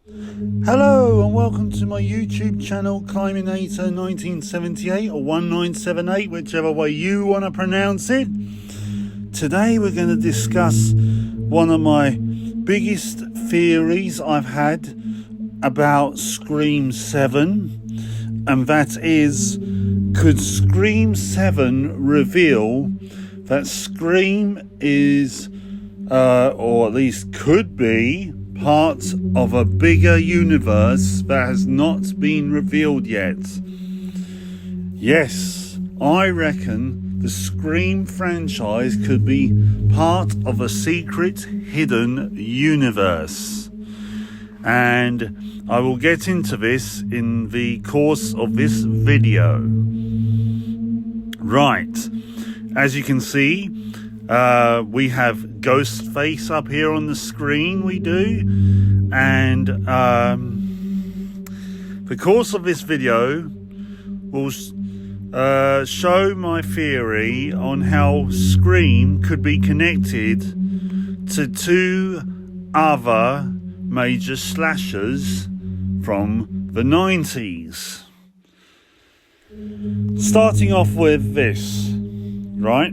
Hello and welcome to my YouTube channel, Climbinator 1978 or 1978, whichever way you want to pronounce it. Today we're going to discuss one of my biggest theories I've had about Scream 7, and that is, could Scream 7 reveal that Scream is, or at least could be, part of a bigger universe that has not been revealed yet? Yes, I reckon the Scream franchise could be part of a secret hidden universe, and I will get into this in the course of this video. Right, as you can see, we have Ghostface up here on the screen, we do, and the course of this video will show my theory on how Scream could be connected to two other major slashers from the 90s. Starting off with this, right?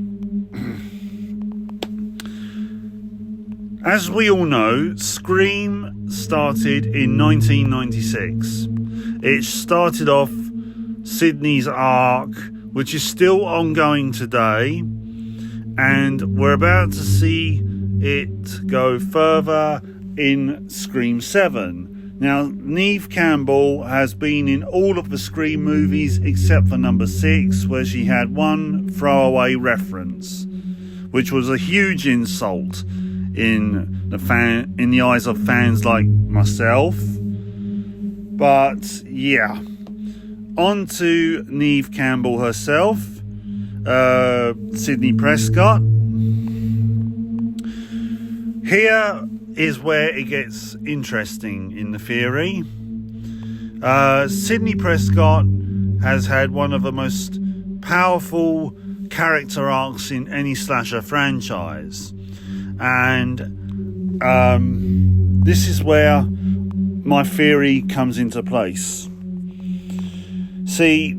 As we all know, Scream started in 1996. It started off Sidney's arc, which is still ongoing today, and we're about to see it go further in Scream 7. Now, Neve Campbell has been in all of the Scream movies except for number 6, where she had one throwaway reference, which was a huge insult in the eyes of fans like myself. But yeah, on to Neve Campbell herself, Sidney Prescott. Here is where it gets interesting in the theory. Sidney Prescott has had one of the most powerful character arcs in any slasher franchise. And this is where my theory comes into place. See,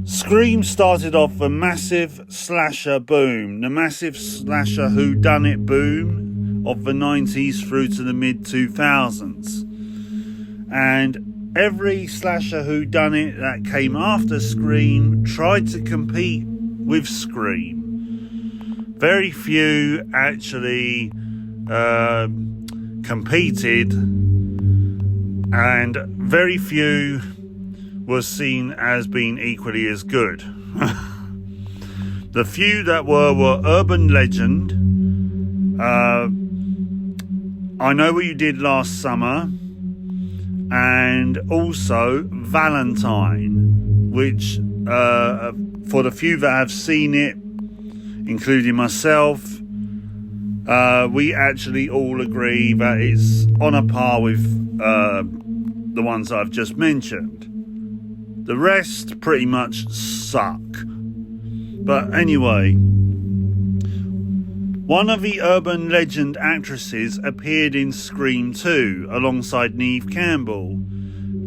Scream started off a massive slasher boom, the massive slasher whodunit boom of the 90s through to the mid-2000s. And every slasher whodunit that came after Scream tried to compete with Scream. Very few actually competed, and very few was seen as being equally as good. The few that were Urban Legend, I Know What You Did Last Summer, and also Valentine, which for the few that have seen it, including myself, we actually all agree that it's on a par with the ones I've just mentioned. The rest pretty much suck. But anyway, one of the Urban Legend actresses appeared in Scream 2 alongside Neve Campbell,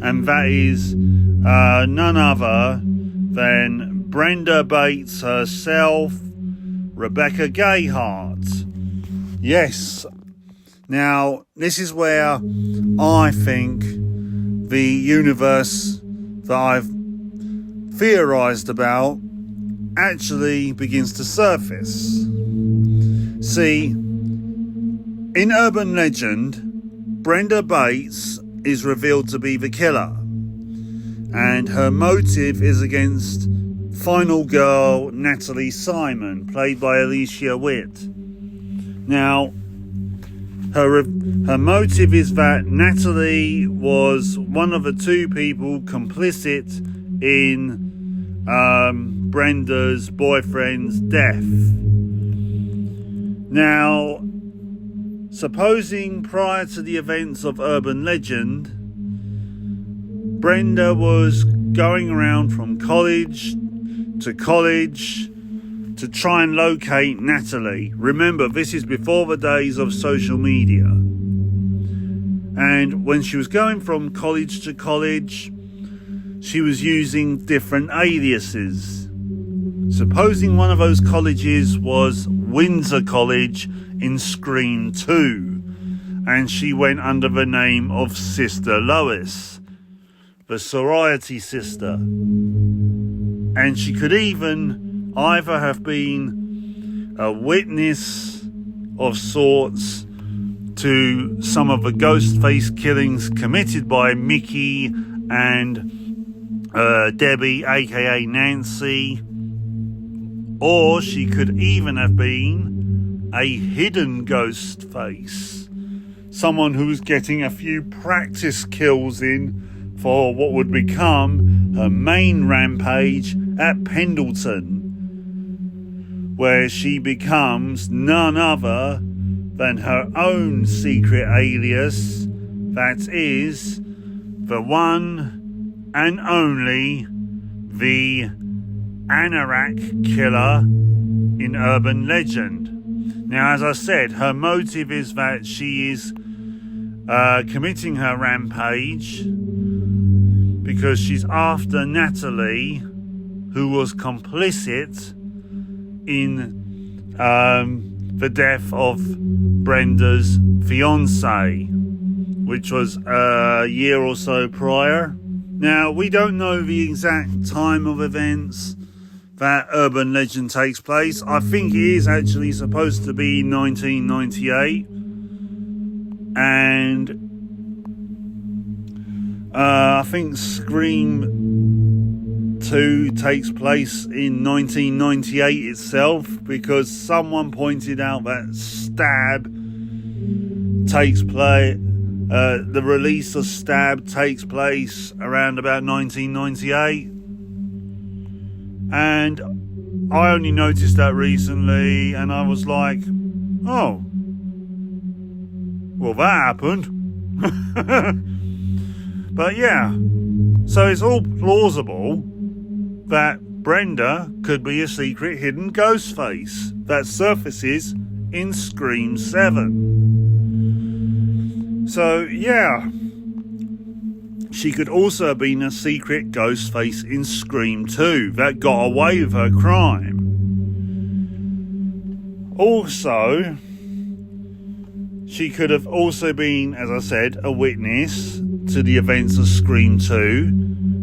and that is none other than Brenda Bates herself, Rebecca Gayheart. Yes. Now, this is where I think the universe that I've theorized about actually begins to surface. See, in Urban Legend, Brenda Bates is revealed to be the killer, and her motive is against final girl Natalie Simon, played by Alicia Witt. Now, her motive is that Natalie was one of the two people complicit in Brenda's boyfriend's death. Now, supposing prior to the events of Urban Legend, Brenda was going around from college to college to try and locate Natalie. Remember, this is before the days of social media. And when she was going from college to college, she was using different aliases. Supposing one of those colleges was Windsor College in Scream 2, and she went under the name of Sister Lois, the sorority sister. And she could even either have been a witness of sorts to some of the Ghostface killings committed by Mickey and Debbie, aka Nancy, or she could even have been a hidden Ghostface, someone who was getting a few practice kills in for what would become her main rampage at Pendleton, where she becomes none other than her own secret alias, that is, the one and only, the Anorak Killer in urban legend. Now, as I said, her motive is that she is committing her rampage because she's after Natalie, who was complicit in the death of Brenda's fiancé, which was a year or so prior. Now, we don't know the exact time of events that urban legend takes place. I think it is actually supposed to be 1998, and I think Scream 2 takes place in 1998 itself, because someone pointed out that Stab takes place, the release of Stab takes place around about 1998, and I only noticed that recently, and I was like, oh, well, that happened. But yeah, so it's all plausible that Brenda could be a secret hidden Ghostface that surfaces in Scream 7. So yeah, she could also have been a secret Ghostface in Scream 2 that got away with her crime. Also, she could have also been, as I said, a witness to the events of Scream 2,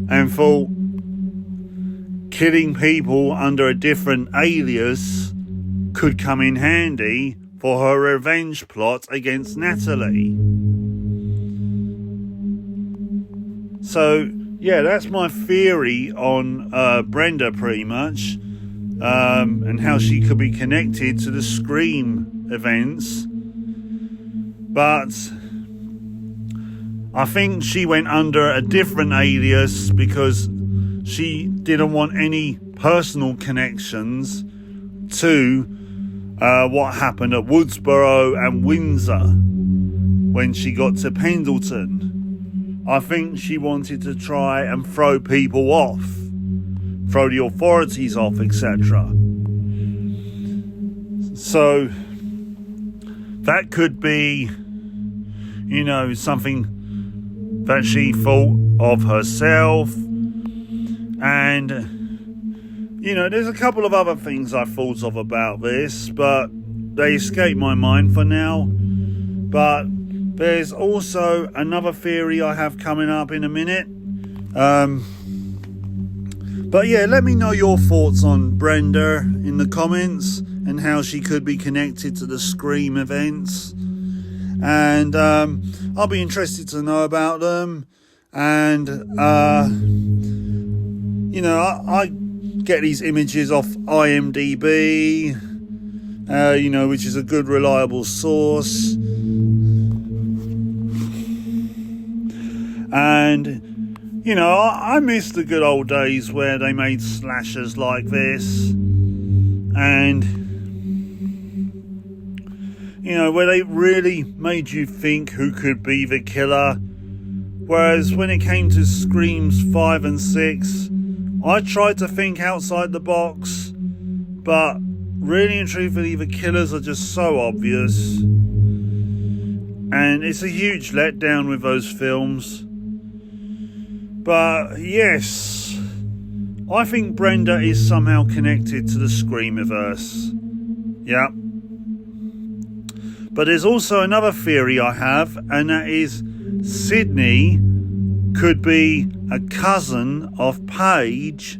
and thought killing people under a different alias could come in handy for her revenge plot against Natalie. So, yeah, that's my theory on Brenda, pretty much, and how she could be connected to the Scream events. But I think she went under a different alias because she didn't want any personal connections to what happened at Woodsboro and Windsor when she got to Pendleton. I think she wanted to try and throw people off, throw the authorities off, etc. So that could be, you know, something that she thought of herself. And, you know, there's a couple of other things I thought of about this, but they escape my mind for now. But there's also another theory I have coming up in a minute. But yeah, let me know your thoughts on Brenda in the comments and how she could be connected to the Scream events. And I'll be interested to know about them. And, you know, I get these images off IMDb, you know, which is a good, reliable source. And, you know, I miss the good old days where they made slashers like this. And, you know, where they really made you think who could be the killer. Whereas when it came to Screams 5 and 6, I tried to think outside the box, but really and truthfully, the killers are just so obvious. and it's a huge letdown with those films. But yes, I think Brenda is somehow connected to the Screamiverse. Yeah. But there's also another theory I have, and that is Sidney could be a cousin of Paige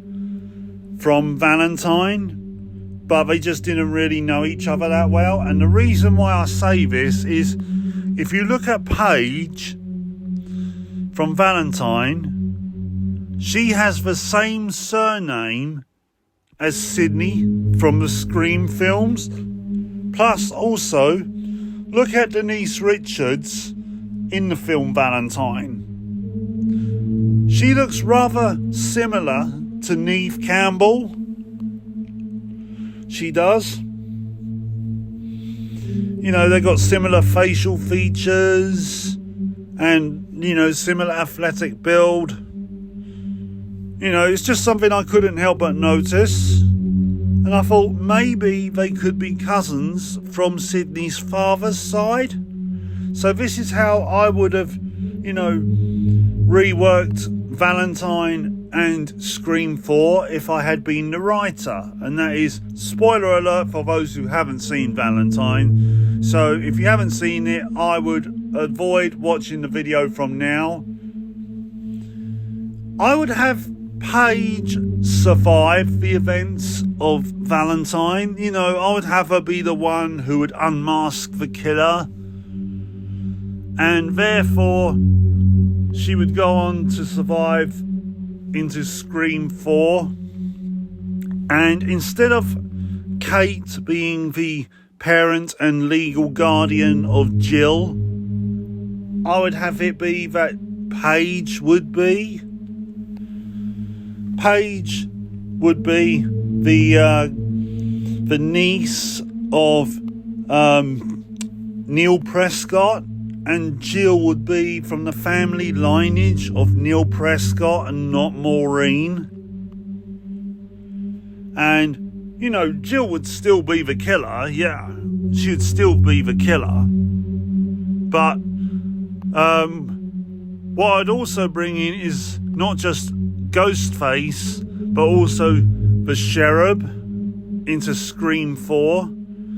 from Valentine, but they just didn't really know each other that well. And the reason why I say this is, if you look at Paige from Valentine, she has the same surname as Sidney from the Scream films. Plus, also, look at Denise Richards in the film Valentine. She looks rather similar to Neve Campbell. She does. You know, they got similar facial features and, you know, similar athletic build. You know, it's just something I couldn't help but notice. And I thought maybe they could be cousins from Sidney's father's side. So this is how I would have, you know, reworked Valentine and Scream 4 if I had been the writer. And that is, spoiler alert for those who haven't seen Valentine. So if you haven't seen it, I would avoid watching the video from now. I would have Paige survive the events of Valentine. You know, I would have her be the one who would unmask the killer, and therefore she would go on to survive into Scream 4. And instead of Kate being the parent and legal guardian of Jill, I would have it be that Paige would be. Paige would be the niece of Neil Prescott, and Jill would be from the family lineage of Neil Prescott and not Maureen. And, you know, Jill would still be the killer, yeah. She would still be the killer. But what I'd also bring in is not just Ghostface, but also the Cherub into Scream 4.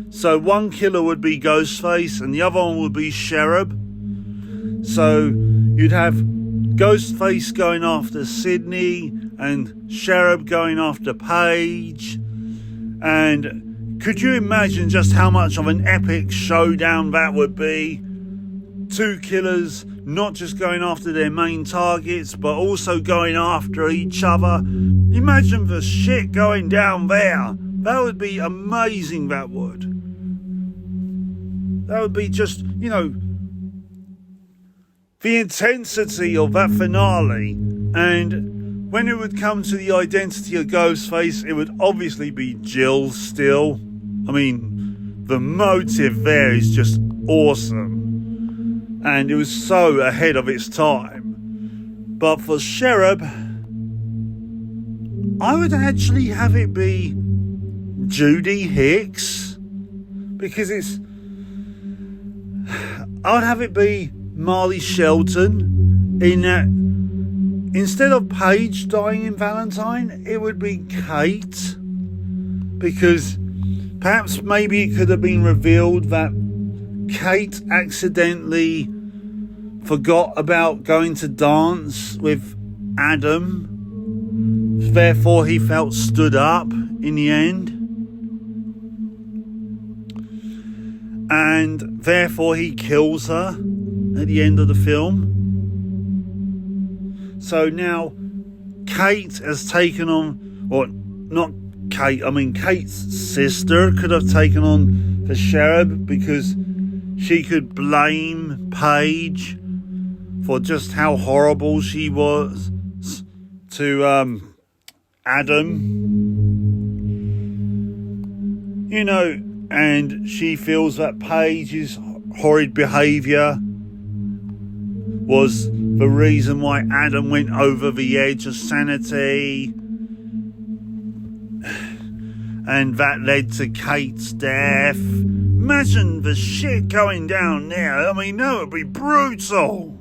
So one killer would be Ghostface and the other one would be Cherub. So you'd have Ghostface going after Sidney and Cherub going after Paige. And could you imagine just how much of an epic showdown that would be? Two killers not just going after their main targets, but also going after each other. Imagine the shit going down there. That would be amazing, that would. That would be just, you know, the intensity of that finale. And when it would come to the identity of Ghostface, it would obviously be Jill still. I mean, the motive there is just awesome. And it was so ahead of its time. But for Cherub, I would actually have it be Judy Hicks. Because I would have it be Marley Shelton, in that instead of Paige dying in Valentine, it would be Kate. Because perhaps maybe it could have been revealed that Kate accidentally forgot about going to dance with Adam. Therefore, he felt stood up in the end. And therefore, he kills her at the end of the film. So now, Kate has taken on, or not Kate, I mean Kate's sister could have taken on the Cherub, because she could blame Paige for just how horrible she was to Adam. You know, and she feels that Paige's horrid behaviour was the reason why Adam went over the edge of sanity. And that led to Kate's death. Imagine the shit going down there. I mean, that would be brutal.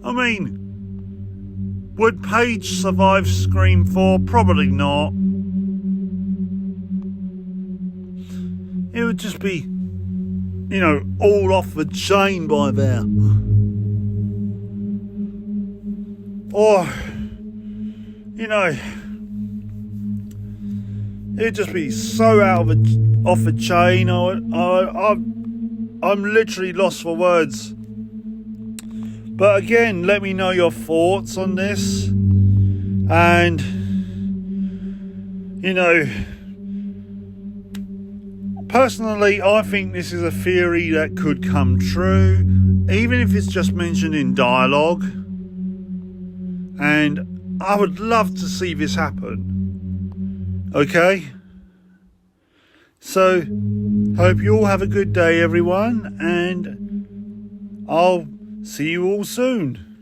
I mean, would Paige survive Scream 4? Probably not. It would just be, you know, all off the chain by there. Or, you know, it'd just be so off the chain. I'm literally lost for words. But again, let me know your thoughts on this. And, you know, personally, I think this is a theory that could come true, even if it's just mentioned in dialogue. And I would love to see this happen. Okay? So, hope you all have a good day, everyone, and I'll see you all soon.